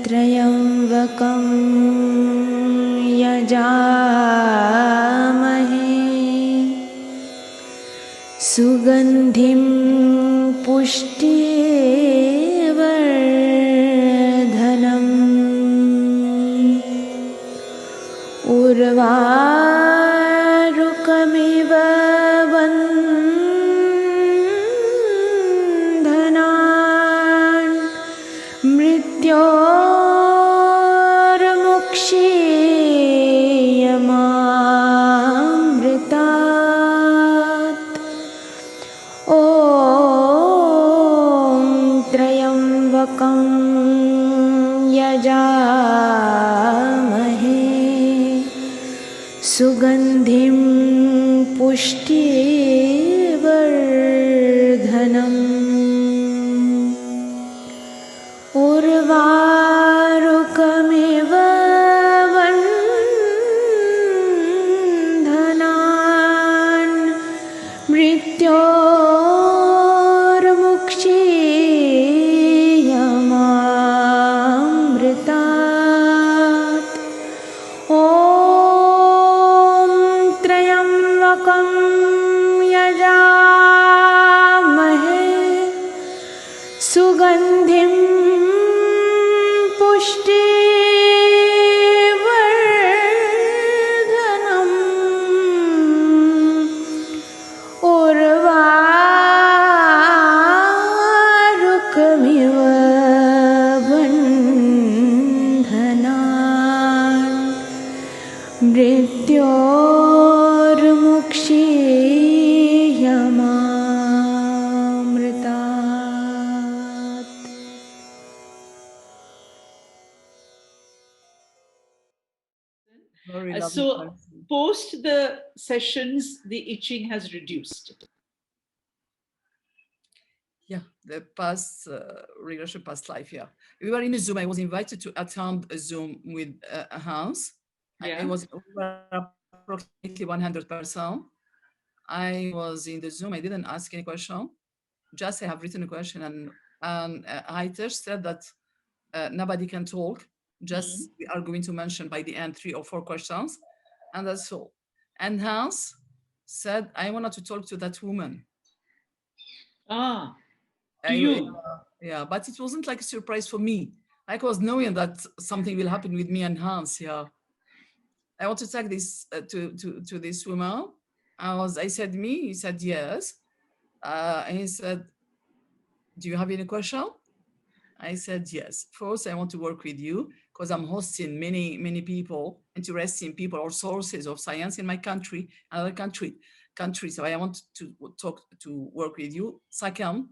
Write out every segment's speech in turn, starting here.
त्र्यम्बकं यजामहे सुगन्धिं पुष्टिवर्धनम् उर्वारुकमिव बन्धनान् मृत्योर्मुक्षीयमामृतात् ॐ त्र्यम्बकं यजामहे सुगन्धिं पुष्टिवर्धनम् उर्वारुकमिव बन्धनान् मृत्योर्मुक्षीयमामृतात् ॐ त्र्यम्बकं यजामहे सुगन्धिं पुष्टिवर्धनम् उर्वारुकमिव बन्धनान् मृत्योर्मुक्षीयमामृतात्. So post the sessions, the itching has reduced. Yeah, the past regression, past life. Yeah, we were in a Zoom. I was invited to attend a Zoom with Hans. Yeah. We were approximately 100%. I was in the Zoom. I didn't ask any question. Just I have written a question, and Heiter said that nobody can talk. Just we are going to mention by the end 3 or 4 questions, and that's all. And Hans said, I wanted to talk to that woman. To you. Yeah, but it wasn't like a surprise for me. I was knowing that something will happen with me and Hans. Yeah, I want to talk this to this woman. I said me. He said yes. And he said, do you have any question? I said yes. First, I want to work with you because I'm hosting many people, interesting people or sources of science in my country, another country. So I want to work with you. Second,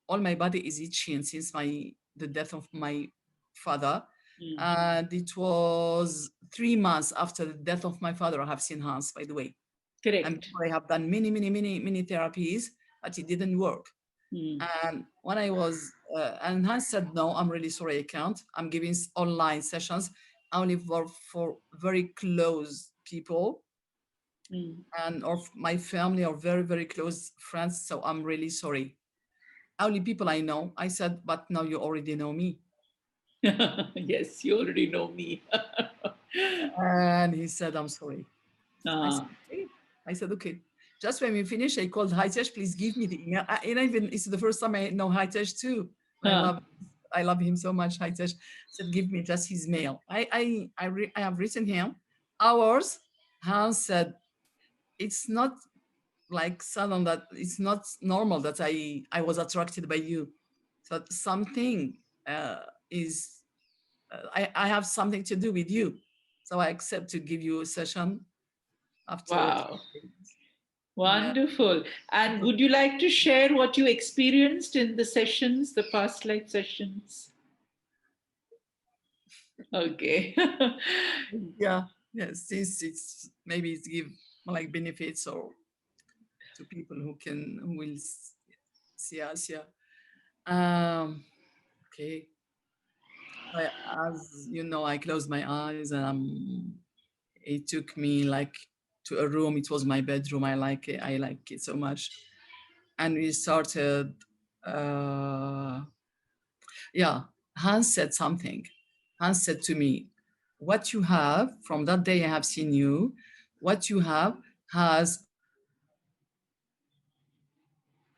all my body is itching since the death of my father. And it was 3 months after the death of my father I have seen Hans, by the way. Correct. And I have done many therapies, but it didn't work. And when I was, and Hans said, no, I'm really sorry, I can't. I'm giving online sessions only for very close people and or my family or very close friends. So I'm really sorry. Only people I know. I said, but now you already know me. Yes, you already know me. And he said, I'm sorry. I said, okay. Just when we finished, I called Hitesh, please give me the email. And even it's the first time I know Hitesh too. I love him so much. Hitesh said, give me just his mail. I have written him hours. Hans said, it's not like sudden that it's not normal that I was attracted by you. So something is, I have something to do with you. So I accept to give you a session after. Wow. Wonderful. And would you like to share what you experienced in the sessions, the past life sessions? Okay. Yeah. Yes. Since it's maybe it's give like benefits or to people who will see us. Yeah. Okay. As you know, I closed my eyes and it took me like to a room. It was my bedroom. I like it so much. And we started uh, yeah, Hans said something. Hans said to me, what you have from that day I have seen you, what you have has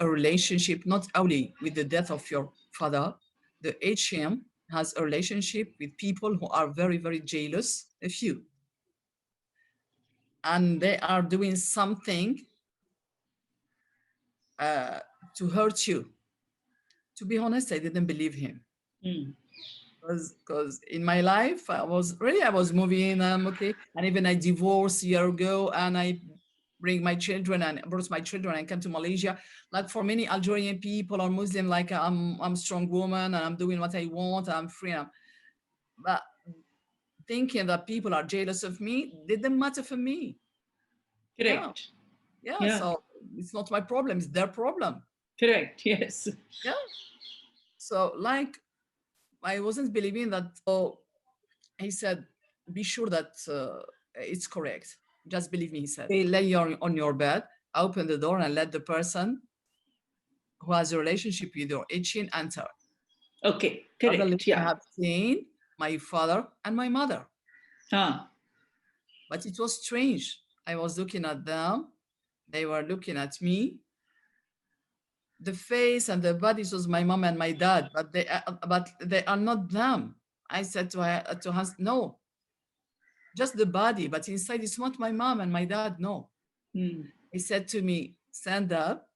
a relationship not only with the death of your father, the HM has a relationship with people who are very, very jealous of you. And they are doing something to hurt you. To be honest, I didn't believe him. Mm. Because in my life I was moving, okay, and even I divorced a year ago, and I brought my children and came to Malaysia. Like for many Algerian people or Muslim, like I'm a strong woman and I'm doing what I want, I'm free. But thinking that people are jealous of me didn't matter for me. Yeah, Correct. yeah. Yeah. So it's not my problem; it's their problem. Correct. Yes. Yeah. So like I wasn't believing that. So he said, be sure that it's correct. Just believe me, he said. Okay, lay on your bed, open the door, and let the person who has a relationship with your itching enter. Okay. Suddenly, Correct. I Yeah. have seen my father and my mother, Ah. but it was strange. I was looking at them, they were looking at me. The face and the bodies was my mom and my dad, but they are not them. I said to Hans, no, just the body, but inside it's not my mom and my dad. No. Mm. He said to me, stand up,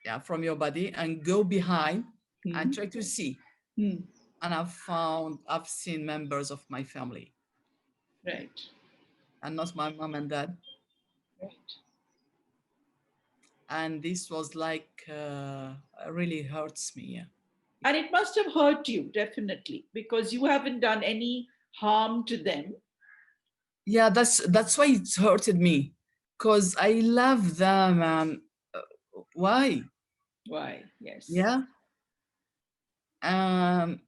yeah, from your body and go behind and Mm. try to see. Mm. And I've seen members of my family Right. and not my mom and dad. Right. And this was like, really hurts me. Yeah. And it must have hurt you, definitely, because you haven't done any harm to them. Yeah, that's why it hurted me, because I love them. Uh, why? Why? Yes. Yeah. Um,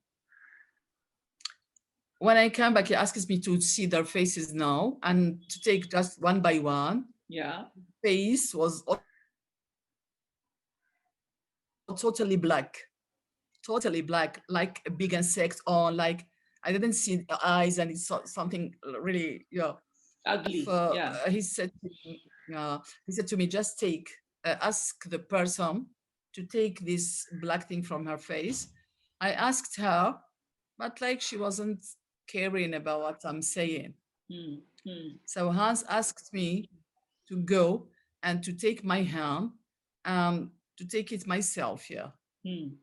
when I came back, he asks me to see their faces now and to take just one by one. Yeah. Face was all totally black, like a big insect, or like I didn't see the eyes, and it's something really, yeah. Ugly. Yeah. He said to me, just ask the person to take this black thing from her face. I asked her, but like she wasn't caring about what I'm saying. Mm. Mm. So Hans asked me to go and to take my hand, to take it myself. Yeah. Mm.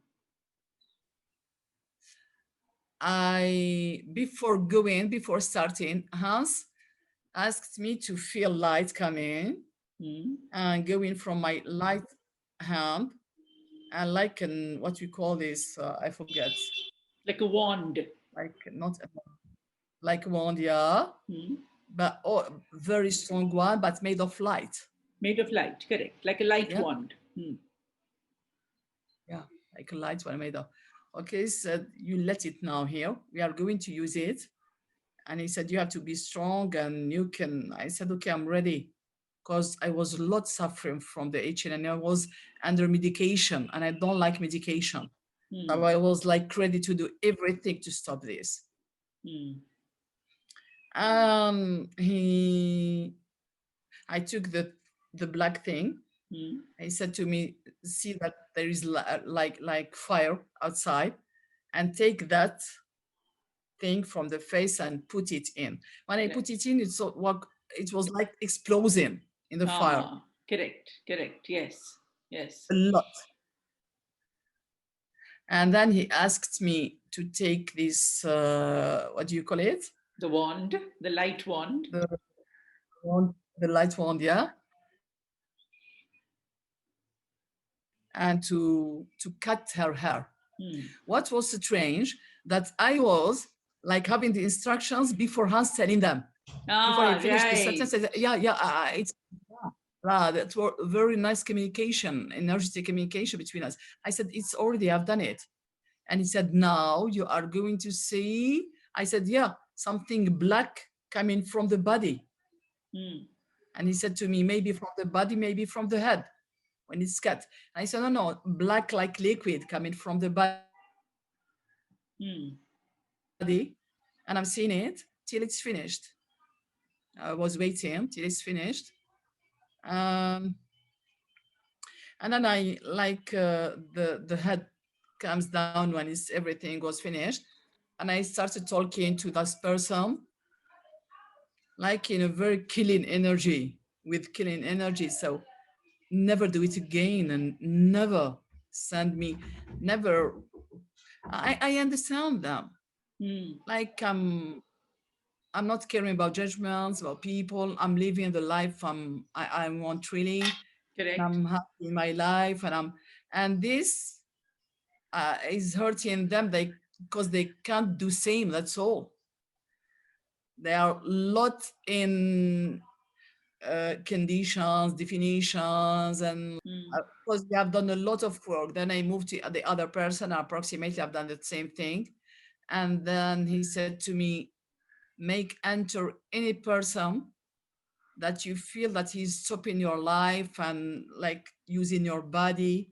Before starting, Hans asked me to feel light coming Mm. and going from my light hand, and like what we call this, I forget, Like a wand. like not like wand, yeah, Mm. but very strong one, but made of light. Made of light. Correct. Like a light Yeah, wand. Mm. yeah, like a light one made of. Okay, said you let it now here. We are going to use it. And he said, you have to be strong and you can. I said, okay, I'm ready. Because I was a lot suffering from the HN and I was under medication and I don't like medication. So Mm. I was like ready to do everything to stop this. Mm. He, I took the black thing. Mm. He said to me, see that there is like fire outside, and take that thing from the face and put it in. When I Right. put it in, it was like exploding in the fire Ah. Correct. Correct. Yes. Yes. a lot. And then he asked me to take this, what do you call it? The wand. The light wand. The wand, the light wand, yeah. And to cut her hair. Mm. What was strange that I was like having the instructions before Hans telling them. Before I Ah. finished the Right. sentence, I said, yeah, it's that were very nice communication, energetic communication between us. I said, it's already, I've done it. And he said, now you are going to see. I said, yeah, something black coming from the body. Mm. And he said to me, maybe from the body, maybe from the head. when it's cut. I said, no, no, black like liquid coming from the body. And I'm seeing Mm. it till it's finished. I was waiting till it's finished. Um, and then I like the head comes down when it's everything was finished, and I started talking to this person like in a very killing energy, with killing energy. So never do it again, and never send me, never. I understand them. Mm. Like I'm not caring about judgments about people. I'm living the life I want really, and Correct. I'm happy in my life, and this is hurting them. They because they can't do same. That's all. They are lot in conditions, definitions, and Mm. because we have done a lot of work. Then I moved to the other person. Approximately, I've done the same thing, and then he said to me, "Make enter any person that you feel that he's stopping your life and like using your body."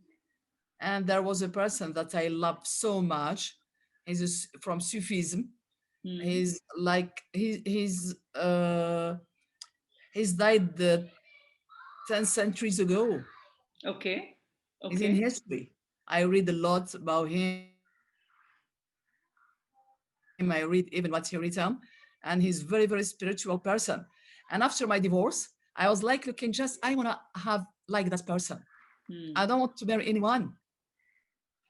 And there was a person that I love so much. From Sufism. Mm. He's died 10 centuries ago. Okay. He's in Okay. history. I read a lot about him. I read even what he written, and he's very, very spiritual person. And after my divorce, I was like looking just, I want to have like that person. I don't want to marry Mm. anyone.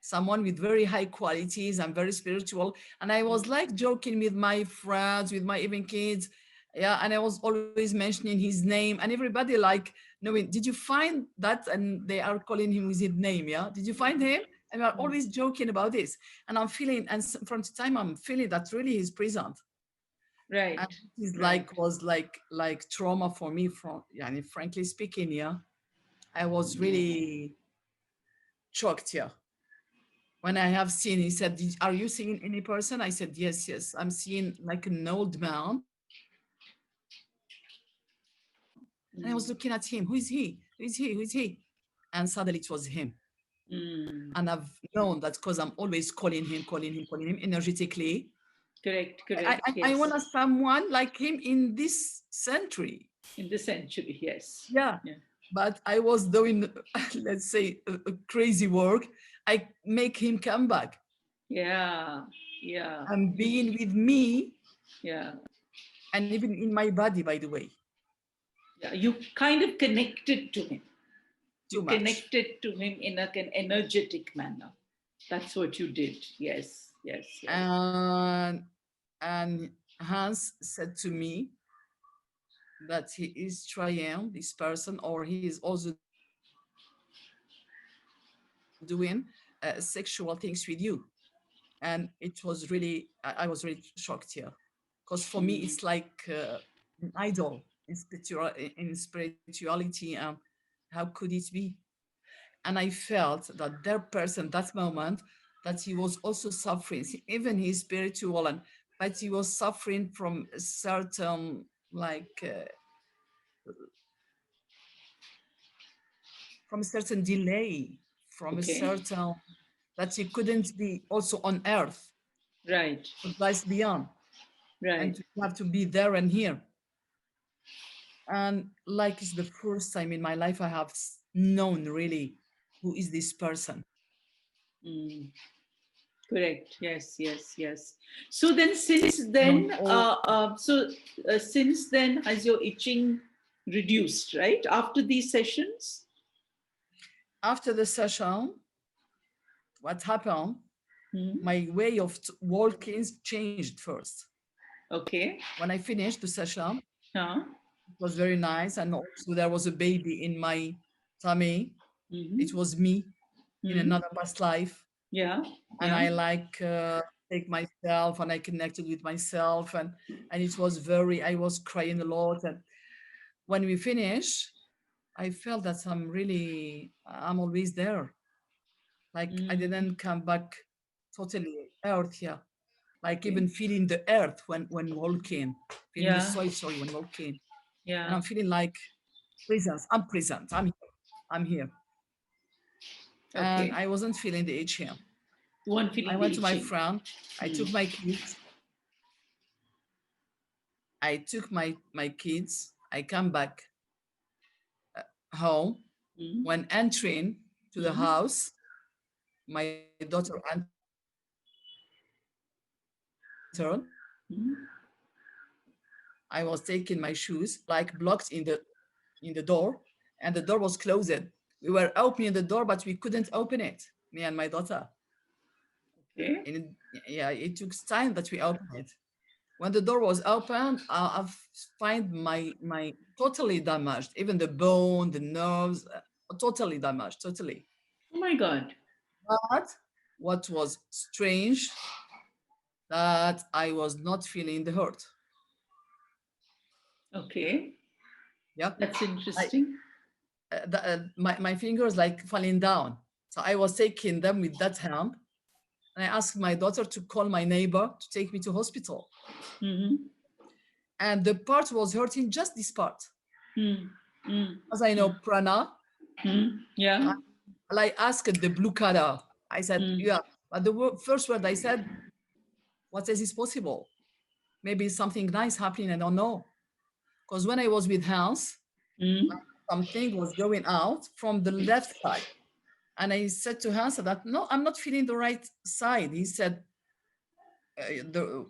Someone with very high qualities and very spiritual. And I was like Mm. joking with my friends, with my even kids. Yeah. And I was always mentioning his name, and everybody like knowing, did you find that? And they are calling him with his name. Yeah. Did you find him? And we are Mm. always joking about this. And I'm feeling, and from the time I'm feeling that really he's present. And Right. this is Right. like, was like trauma for me from, yeah, frankly speaking. Yeah. I was really shocked. Yeah. When I have seen, he said, "Are you seeing any person?" I said, "Yes, yes. I'm seeing like an old man." And I was looking at him. Who is he? Who is he? Who is he? Mm. And suddenly it was him. And I've known that because I'm always calling him energetically. Correct. I Correct. want Yes. someone like him in this century. In the century. Yes. Yeah. Yeah. But I was doing, let's say, a crazy work. I make him come back Yeah. Yeah. and You. being with me, Yeah. and even in my body, by the way, Yeah. You kind of connected to him. too You much. connected to him in an energetic manner. That's what you did. Yes. Yes. Yes. And Hans said to me that he is trying, this person, or he is also doing sexual things with you. And it was really, I was really shocked here, because for me it's like an Mm. idol in spirituality. How could it be? And I felt that their person, that moment, that he was also suffering. Even he's spiritual, but he was suffering from a certain like from a certain delay, from a Okay. certain, that he couldn't be also on earth, Right. but lies beyond, and Right. to have to be there and here. And like it's the first time in my life I have known really who is this person. Mm. Correct. Yes. Yes. Yes. So then, Known all. since then, has your itching reduced? Right after these sessions. After the session, what happened? Hmm. My way of walking changed first. Okay. When I finished the session, Huh. it was very nice, and also there was a baby in my tummy. It Hmm. was me in Hmm. another past life, Yeah. and Yeah. I like take myself, and I connected with myself, and it was very. I was crying a lot, and when we finish, I felt that I'm always there. Like I Mm. didn't come back totally earth here. Like Okay. even feeling the earth when walking, feeling the Yeah. soil, sorry, when walking. And Yeah. I'm feeling like presence. I'm present. I'm here. I'm here. and Okay. I wasn't feeling the itching. You weren't I feeling the went to my itching. friend. I Hmm. took my kids. I took my kids. I come back home. Hmm. When entering to the Hmm. house, my daughter entered. Hmm. Hmm. I was taking my shoes, like blocked in the door, and the door was closed. We were opening the door, but we couldn't open it. Me and my daughter. Okay. And yeah, it took time that we opened it. When the door was open, I've find my totally damaged, even the bone, the nerves, totally damaged, totally. Oh my God. But what was strange that I was not feeling the hurt. Okay. Yeah, That's I interesting. my fingers like falling down. So I was taking them with that hand, and I asked my daughter to call my neighbor to take me to hospital. Hmm. And the part was hurting, just this part. Hmm. Hmm. As I know prana, Hmm. Yeah. I, I asked the blue color. I said, Hmm. yeah. But the first word I said, what is this possible? Maybe something nice happening, I don't know. Because when I was with Hans, Hmm. something was going out from the left side. And I said to Hans that, no, I'm not feeling the right side. He said, the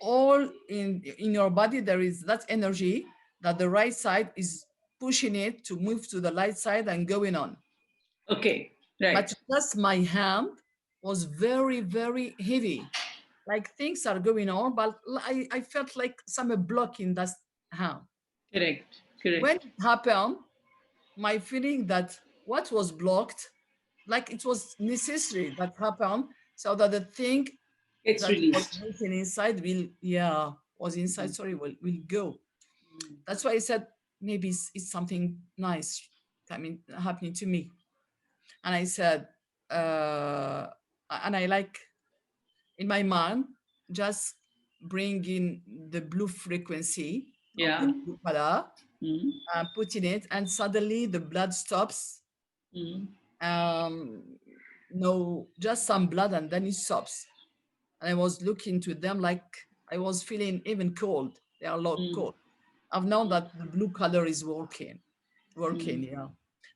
all in your body there is that energy that the right side is pushing it to move to the light side and going on. Okay. But Right. just my hand was very, very heavy. Like things are going on, but I felt like some block in that hand. Correct. When Correct. it happened, my feeling that what was blocked, like it was necessary that happened so that the thing It's that was released. waiting inside will, yeah, was inside, Hmm. sorry, will go. That's why I said maybe it's something nice coming happening to me. And I said, uh, and I like in my mind just bring in the blue frequency of the Yeah. blue color, Hmm. putting it, and suddenly the blood stops. Hmm. Um, no, just some blood, and then it stops. And I was looking to them like I was feeling even cold. They are a lot Hmm. cold. I've known that the blue color is working. Hmm. Working, yeah.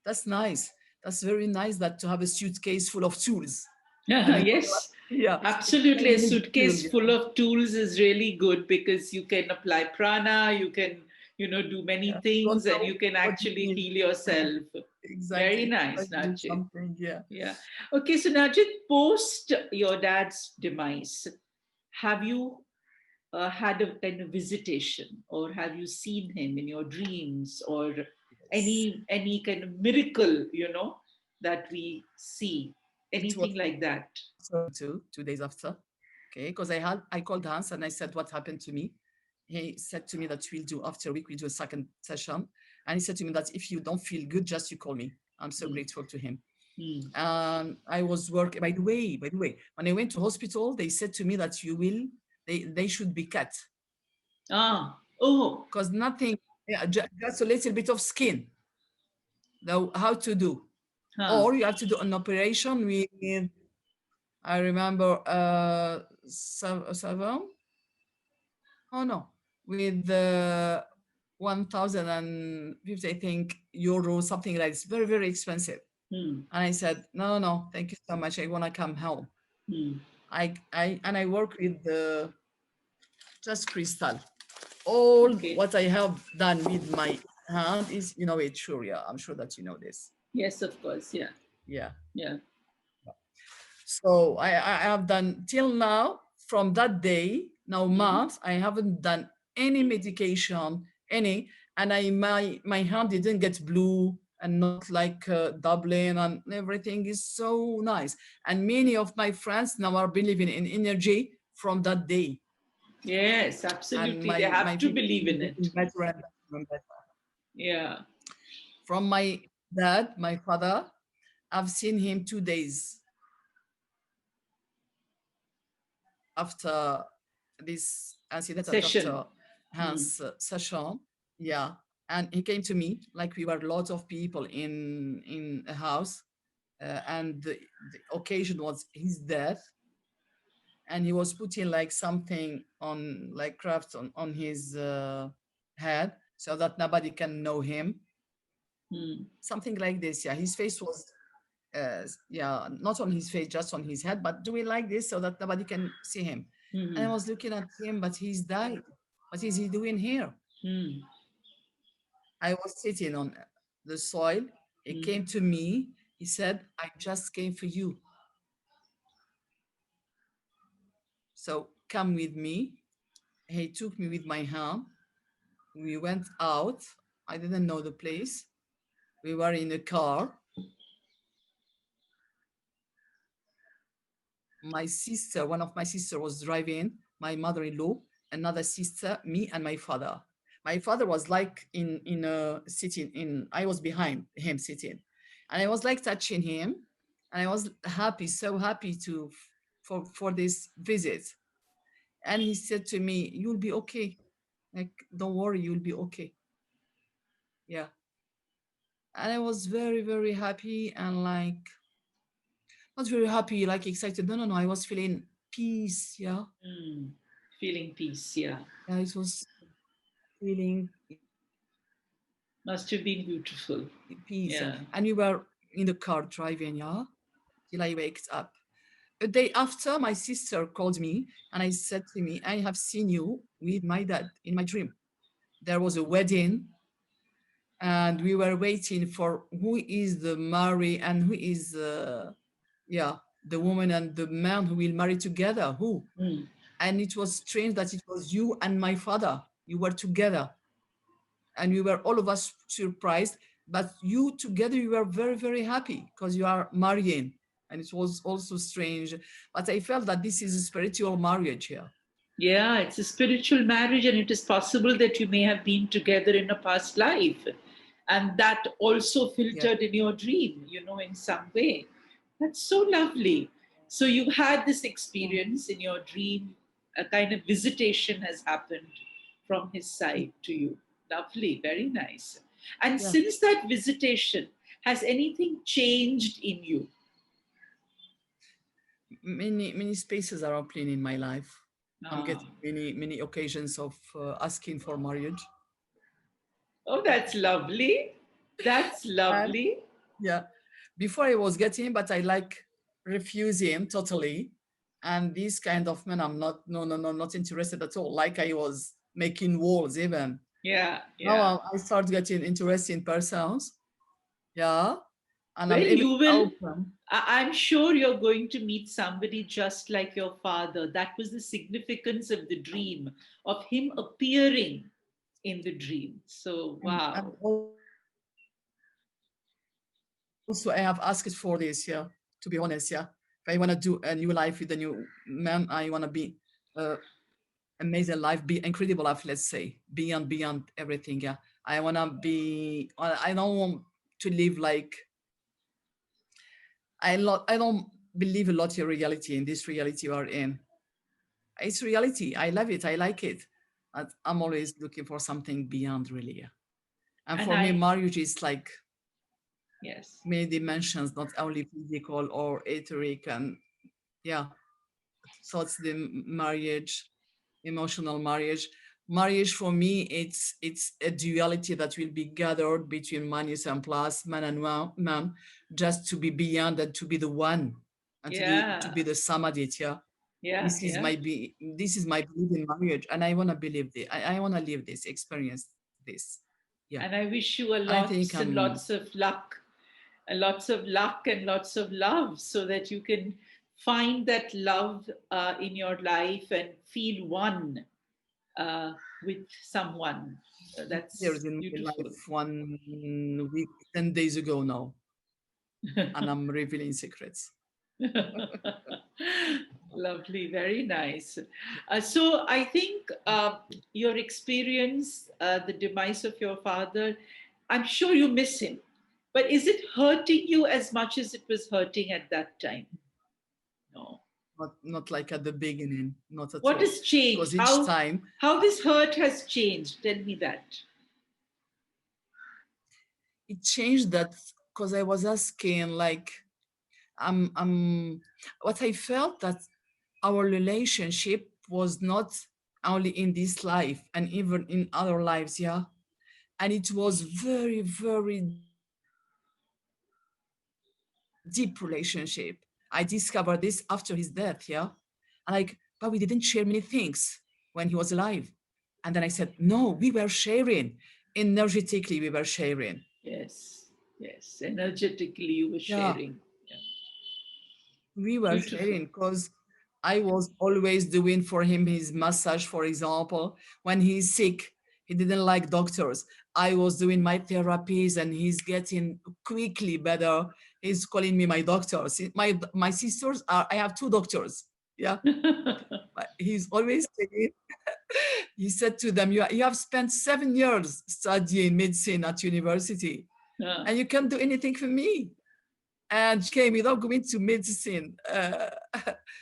That's nice. That's very nice that to have a suitcase full of tools. And Yes, yeah, it's absolutely. A very big tool, suitcase yeah. full of tools is really good because you can apply prana, you can, do many Yeah. You don't things and know you can what it actually is. heal yourself. Exactly. Very It's nice, like doing Nadjet. something, yeah. Yeah. Okay, so Nadjet, post your dad's demise, have you had a kind of visitation, or have you seen him in your dreams, or Yes. any kind of miracle, that we see, It was anything like that? also 2 days after. Okay, because I called Hans and I said what happened to me. He said to me that we'll do after a week, we'll do a second session. And he said to me that if you don't feel good, just you call me. I'm so Mm, grateful to him. mm. And I was working, by the way, when I went to hospital, they said to me that they should be cut Ah, oh, because nothing, yeah, just a little bit of skin. Now, how to do? huh. Or you have to do an operation with, I remember, seven, oh no, with 1,050, I think, euro, something like this, very, very expensive. Hmm, And I said, no, no, no, thank you so much. I want to come home. hmm. I work with the just crystal. All Okay. what I have done with my hand is, you know it, sure, yeah, I'm sure that you know this. Yes, of course. Yeah, Yeah. yeah. So I have done till now, from that day, now Hmm. months, I haven't done any medication, any, and my hand didn't get blue and not like Dublin, and everything is so nice. And many of my friends now are believing in energy from that day. Yes, And absolutely. They my have to feeling believe is in getting it. better and better and better. Yeah. From my dad, my father, I've seen him 2 days after this incident and Session. after Hmm. Hans' session. Yeah. And he came to me like we were lots of people in a house. and the occasion was his death, and he was putting like something on, like crafts on his head so that nobody can know him, Hmm. something like this. Yeah, his face was yeah, not on his face, just on his head, but doing like this so that nobody can see him. And I Hmm. was looking at him, but he's died. What is he doing here? Hmm. I was sitting on the soil. He Hmm. came to me. He said, I just came for you. So come with me. He took me with my hand. We went out. I didn't know the place. We were in a car. My sister, one of my sister was driving, my mother-in-law, another sister, me and my father. My father was like in a sitting in, I was behind him sitting. And I was like touching him. And I was happy, so happy to for this visit. And he said to me, you'll be okay. Like, don't worry, you'll be okay. Yeah. And I was very, very happy and like not very happy, like excited. No, no, no. I was feeling peace. Yeah. Hmm. Feeling peace. Yeah. Yeah, it was feeling Must have been beautiful. peace. Yeah. And we were in the car driving, yeah, till I waked up. A day after, my sister called me and I said to me, I have seen you with my dad in my dream. There was a wedding and we were waiting for who is the marry and who is, yeah, the woman and the man who will marry together, who? Hmm. And it was strange that it was you and my father. You were together. And we were all of us surprised, but you together you were very, very happy because you are marrying, and it was also strange, but I felt that this is a spiritual marriage here. Yeah, it's a spiritual marriage, and it is possible that you may have been together in a past life. And that also Yeah, filtered in your dream, in some way. That's so lovely. So you've had this yeah, experience in your dream, a kind of visitation has happened from his side to you. Lovely, very nice. And yeah. since that visitation, has anything changed in you? Many spaces are opening in my life. I'm Ah. getting many occasions of asking for marriage. Oh, that's lovely. That's And lovely. yeah, before I was getting, but I like refusing totally. And this kind of man, I'm not, no, no, no, not interested at all. Like I was making walls even. Yeah, Now yeah. I start getting interested in persons. Yeah. And Well, I'm even you will. open. I'm sure you're going to meet somebody just like your father. That was the significance of the dream, of him appearing in the dream. So, And wow. also I have asked for this, yeah, to be honest, yeah. If I want to do a new life with a new man, I want to be uh, amazing life, be incredible life, let's say, beyond everything, yeah. I want to be, I don't want to live like, I don't believe a lot in reality, in this reality we are in. It's reality. I love it. I like it. But I'm always looking for something beyond, really. Yeah. And And for me, I, marriage is like yes. many dimensions, not only physical or etheric. And yeah, so it's the marriage, emotional marriage. Marriage for me, it's a duality that will be gathered between minus and plus, man and man, just to be beyond and to be the one, and to be Yeah, the samadhi. Yeah. yeah, This is yeah. this is my belief in marriage, and I want to believe this. I want to live this, experience this. Yeah, And I wish you a I think lots and I'm lots of luck, and lots of luck and lots of love, so that you can find that love in your life and feel one uh, with someone. here That's in my beautiful. life 1 week, 10 days ago now, and I'm revealing secrets. Lovely, very nice. So I think your experience, the demise of your father, I'm sure you miss him. But is it hurting you as much as it was hurting at that time? No. Not like at the beginning, not at What all. has changed? Because each time How this hurt has changed? Tell me that. it changed that, because I was asking like what I felt that our relationship was not only in this life and even in other lives, yeah. And it was very, very deep relationship. I discovered this after his death, yeah. And like, but we didn't share many things when he was alive. And then I said, no, we were sharing. Energetically, we were sharing. Yes. Yes. Energetically, you were Yeah, sharing. Yeah. we were Beautiful. sharing because I was always doing for him his massage, for example. When he's sick, he didn't like doctors. I was doing my therapies and he's getting quickly better. He's calling me my doctor. See, my sisters are, I have two doctors. Yeah. But he's always saying, he said to them, you have spent 7 years studying medicine at university Ah, and you can't do anything for me. And she came without going to medicine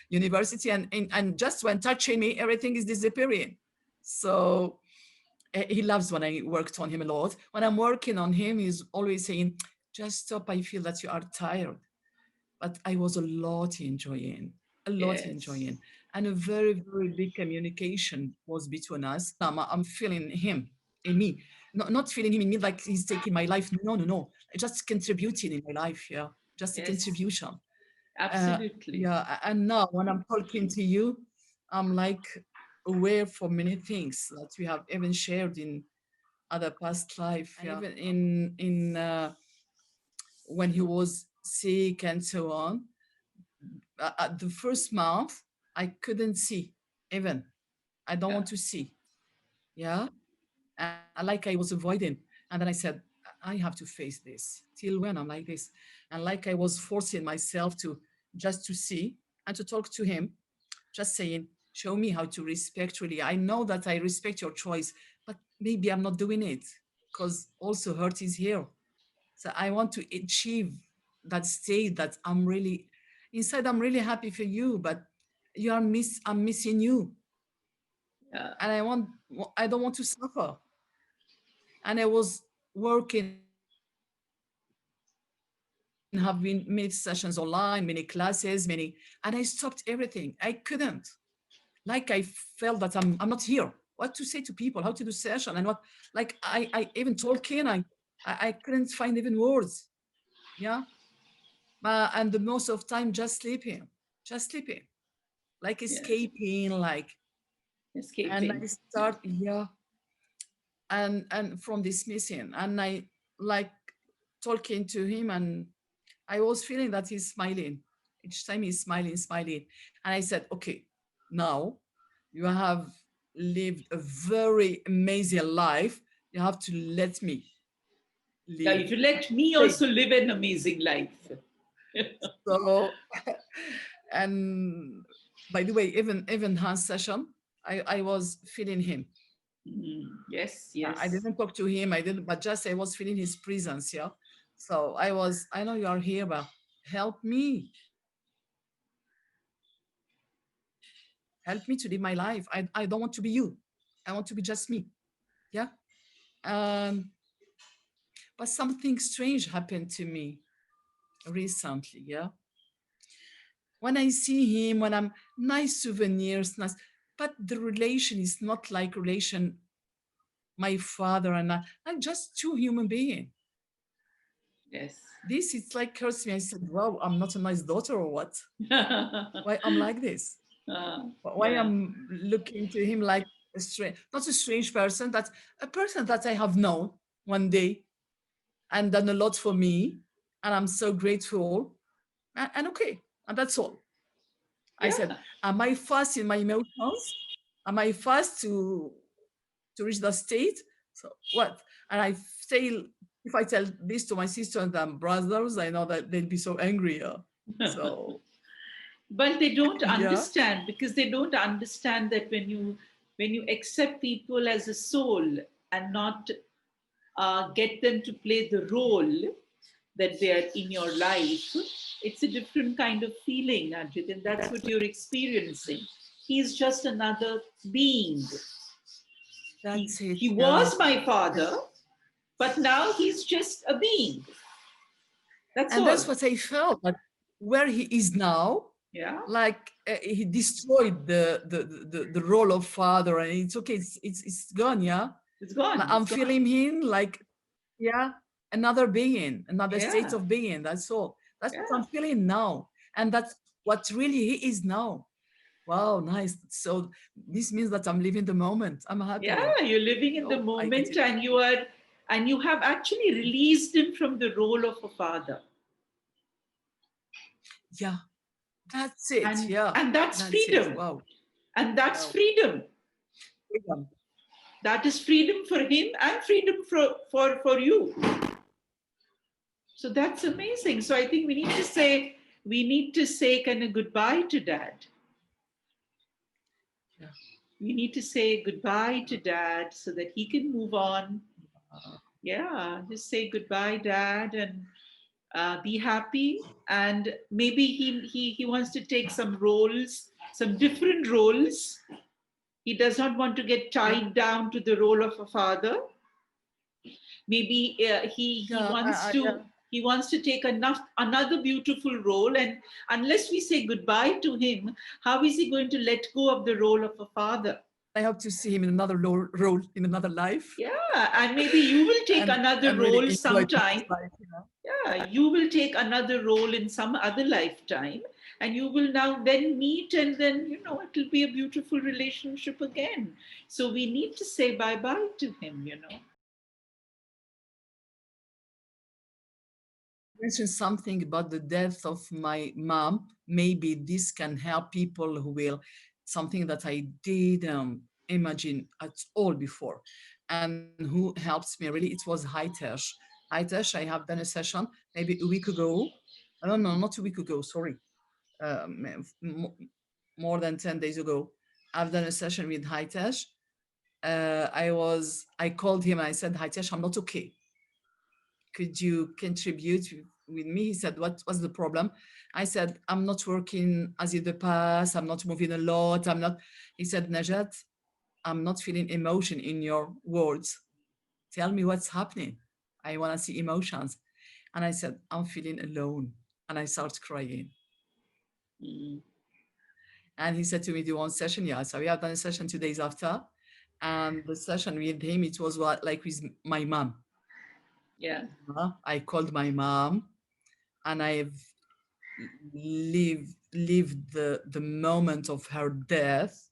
university, and just when touching me, everything is disappearing. So he loves when I worked on him a lot. When I'm working on him, he's always saying, just stop, I feel that you are tired. But I was a lot yes. enjoying. And a very, very big communication was between us. I'm feeling him in me. Not feeling him in me like he's taking my life. No, no, no. Just contributing in my life. Yeah. Just a Yes. contribution. Absolutely. Yeah. And now when I'm talking to you, I'm like aware for many things that we have even shared in other past life. And even in when he was sick and so on, the first month I couldn't see even. I don't Yeah. want to see. Yeah. And like I was avoiding. And then I said, I have to face this. Till when I'm like this? And like I was forcing myself to just to see and to talk to him, just saying, show me how to respect really. I know that I respect your choice, but maybe I'm not doing it because also hurt is here. So I want to achieve that state that I'm really inside. I'm really happy for you, but I'm missing you, Yeah. and I don't want to suffer. And I was working, having many sessions online, many classes, and I stopped everything. I couldn't. Like I felt that I'm not here. What to say to people? How to do session and what? Like I even talking. I couldn't find even words. Yeah. And the most of time just sleeping, like Yes. escaping, like. And Escaping. I start, yeah, and from this missing, and I like talking to him, and I was feeling that he's smiling. Each time he's smiling, smiling. And I said, okay, now you have lived a very amazing life. You have to let me Now, live. if you let me Stay. also live an amazing life. So, and by the way, even Hans session, I was feeling him. Yes, I yes. didn't talk to him. I didn't, but just I was feeling his presence. Yeah. So I know you are here, but help me. Help me to live my life. I don't want to be you. I want to be just me. Yeah. Um, but something strange happened to me recently. Yeah. When I see him, when I'm nice souvenirs, nice, but the relation is not like relation my father and I. I'm just two human beings. Yes. This it's like hurts me. I said, wow, I'm not a nice daughter or what? uh, Why I'm like this? Why yeah. I'm looking to him like a strange, not a strange person, but a person that I have known one day and done a lot for me, and I'm so grateful. And okay, and that's all. I said, Yeah. am I fast in my emotions? Am I fast to reach the state? So what? And I say, if I tell this to my sister and brothers, I know that they'll be so angry. So But they don't yeah, understand because they don't understand that when you accept people as a soul and not get them to play the role that they are in your life, it's a different kind of feeling, Ajit, and that's what you're experiencing. He's just another being. he that's it. he Yeah. was my father, but now he's just a being. That's And that's all. what I felt. But where he is now, Yeah. like he destroyed the role of father, and it's okay, it's gone, yeah. It's Like gone. I'm It's gone. feeling him like, yeah, another being, another state Yeah. of being. That's all. That's what Yeah. I'm feeling now. And that's what really he is now. Wow, nice. So this means that I'm living the moment. I'm Yeah. happy. You're living in the Oh, I get moment, it. and you have actually released him from the role of a father. Yeah, that's it. Yeah, And that's that's it. freedom. Wow. And that's Wow. freedom. Freedom. That is freedom for him and freedom for you. So that's amazing. So I think we need to say kind of goodbye to dad. Yeah. We need to say goodbye to Yeah. dad so that he can move on. Uh, Yeah, just say goodbye, dad, and be happy. And maybe he wants to take some roles, some different roles. He does not want to get yeah. tied down to the role of a father. Maybe he Yeah. wants Yeah. to he wants to take another beautiful role, and unless we say goodbye to him, how is he going to let go of the role of a father? I hope to see him in another role in another life, Yeah, and maybe you will take another and really role enjoy this sometime. life. You know? Yeah, you will take another role in some other lifetime, and you will now then meet, and then it will be a beautiful relationship again. So we need to say bye bye to him. Mention something about the death of my mom. Maybe this can help people who will, something that I didn't imagine at all before. And who helps me really, it was Haitesh. Haitesh, I have done a session maybe a week ago. I don't know, not a week ago, sorry. More than 10 days ago. I've done a session with Haitesh. I called him and I said, Haitesh, I'm not okay. Could you contribute with me? He said, what's the problem? I said, I'm not working as in the past. I'm not moving a lot. I'm not. He said, Najat, I'm not feeling emotion in your words. Tell me what's happening. I want to see emotions. And I said, I'm feeling alone. And I started crying. Mm, And he said to me, do you want session? Yeah. So we have done a session 2 days after. And the session with him, it was like with my mom. yeah. I called my mom and I've lived the moment of her death,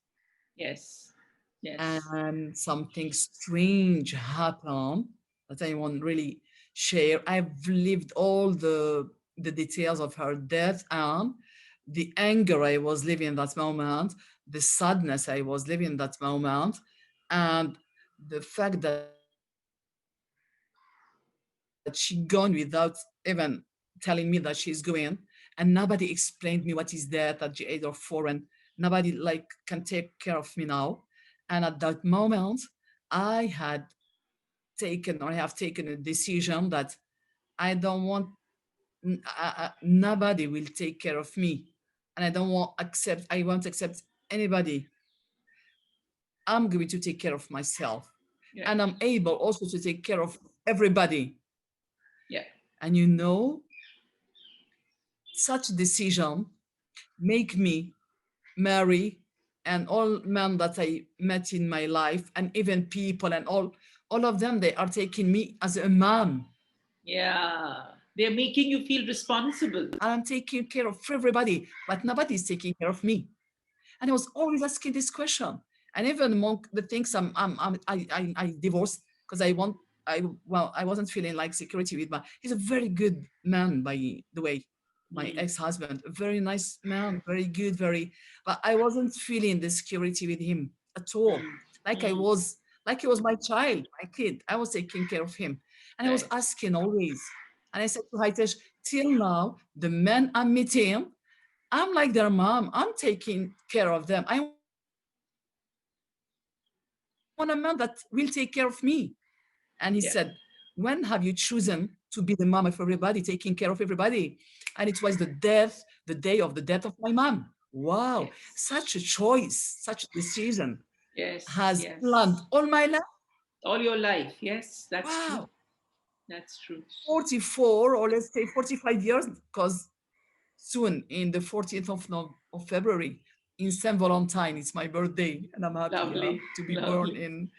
Yes. Yes. and something strange happened that I won't really share. I've lived all the details of her death and the anger I was living in that moment, the sadness I was living in that moment, and the fact that she gone without even telling me that she's going, and nobody explained me what is death at the age of 4, and nobody like can take care of me now. And at that moment, I had taken, or I have taken, a decision that I don't want, nobody will take care of me, and I won't accept anybody. I'm going to take care of myself, and I'm Yeah. able also to take care of everybody. Yeah. And such decision make me marry, and all men that I met in my life, and even people, and all of them, they are taking me as a mom, Yeah. They're making you feel responsible. and I'm taking care of everybody, but nobody is taking care of me. And I was always asking this question. And even among the things I divorced because I wasn't feeling like security with my. He's a very good man, by the way. My Mm, ex-husband, a very nice man, very good, very. But I wasn't feeling the security with him at all. mm, Like I mm. was, like he was my child, my kid. I was taking care of him, and I was Right. asking always. And I said to Haitesh, till now, the men I'm meeting, I'm like their mom. I'm taking care of them. I want a man that will take care of me. And he said, when have you chosen to be the Yeah. mom of everybody, taking care of everybody? And it was the day of the death of my mom. Wow, such a Yes. choice, such a decision has Yes. planned all Yes. my life. All your life. Yes, that's Wow, true. That's true. 44, or let's say 45 years, because soon in the 14th of February in Saint Valentine. It's my birthday, and I'm happy Lovely, to be born lovely. in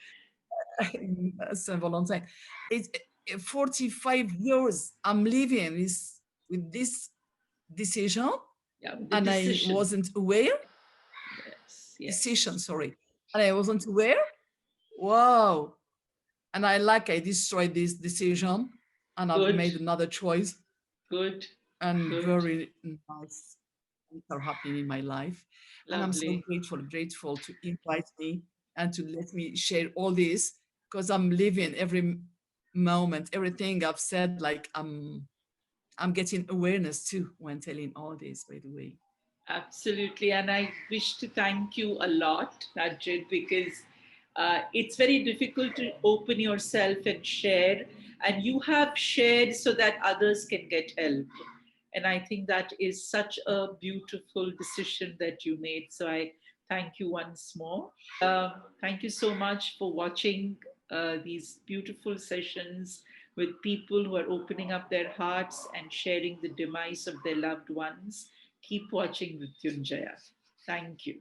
Saint Valentine. It's 45 years I'm living with this decision, Yeah, the and I decision. wasn't aware. Yes, yes. Decision, sorry, and I wasn't aware. Wow. And I destroyed this decision, and I've Good, made another choice, good, and good. very nice things are happening in my life. And I'm so Lovely. grateful to invite me and to let me share all this, because I'm living every moment, everything I've said, like I'm getting awareness too when telling all this, by the way. Absolutely. And I wish to thank you a lot, Nadjet, because it's very difficult to open yourself and share. And you have shared so that others can get help. And I think that is such a beautiful decision that you made. So I thank you once more. Thank you so much for watching these beautiful sessions with people who are opening up their hearts and sharing the demise of their loved ones. Keep watching Mritunjaya. Thank you.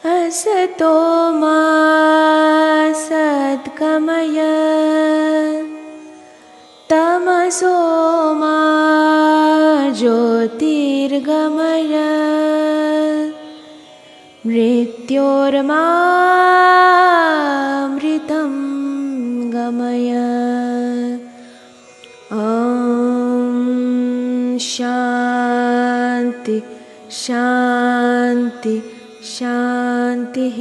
असतो मा सद्गमय तमसो मा ज्योतिर्गमय मृत्योर्मामृतं गमय ॐ शान्ति शान्ति शान्तिः